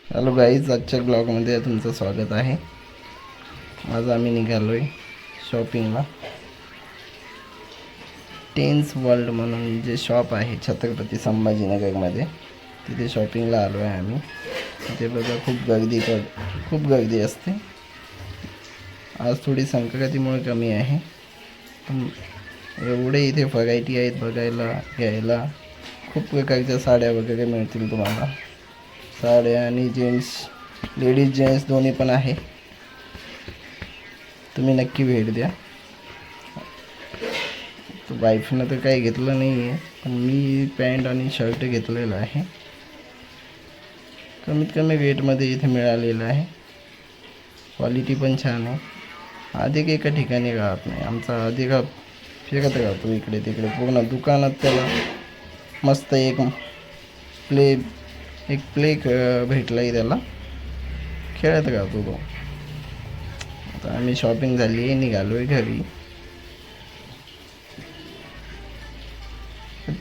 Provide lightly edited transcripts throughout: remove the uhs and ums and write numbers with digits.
Hello guys, आजच्या ब्लॉगमध्ये तुमचं स्वागत आहे. आज आम्ही निघालो आहे शॉपिंगला. टेन्स वर्ल्ड म्हणून जे शॉप आहे छत्रपती संभाजीनगरमध्ये, तिथे शॉपिंगला आलो आहे आम्ही. तिथे बघा खूप गर्दी असते. आज थोडी संक्रांतीमुळे कमी आहे, पण एवढे इथे व्हरायटी आहेत बघायला घ्यायला. खूप प्रकारच्या साड्या वगैरे मिळतील तुम्हाला. साड्या आणि जेंट्स, लेडीज जेंट्स दोन्ही पण आहे. तुम्ही नक्की भेट द्या. वाईफनं तर काही घेतलं नाही आहे, पण मी पॅन्ट आणि शर्ट घेतलेलं आहे. कमीत कमी रेटमध्ये इथे मिळालेलं आहे. क्वालिटी पण छान आहे. अधिक एका ठिकाणी राहत नाही. आमचा अधिक फिरत राहतो इकडे तिकडे पूर्ण दुकानात. त्याला मस्त एक प्ले भेटलाय, त्याला खेळत राहतो तो. आता आम्ही शॉपिंग झाली आहे, निघालो आहे घरी.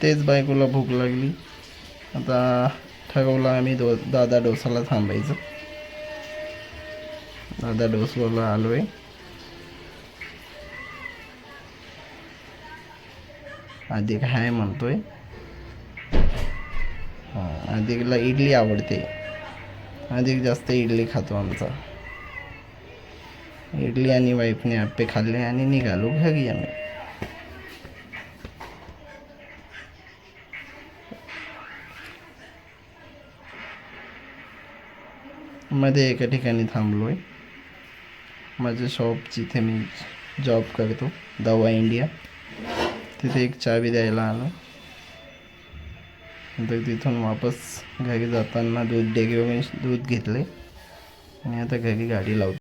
तेच बायकोला भूक लागली. आता ठरवलं आम्ही दादा डोसाला थांबायचं. दादा डोसाला आलो आहे. अधिक हाय म्हणतोय. हां, अधिकला इडली आवडते. अधिक जास्त इडली खातो आमचा. इडली आणि वाईफने आप्पे खाल्ले आणि निघालो घरी आम्ही. मध्ये एका ठिकाणी थांबलो आहे. माझं शॉप जिथे मी जॉब करतो, दवा इंडिया, तिथे एक चावी द्यायला आलो. नंतर तिथून वापस घरी जाताना दूध डेअरीवरून दूध घेतले आणि आता घरी गाडी लावतो.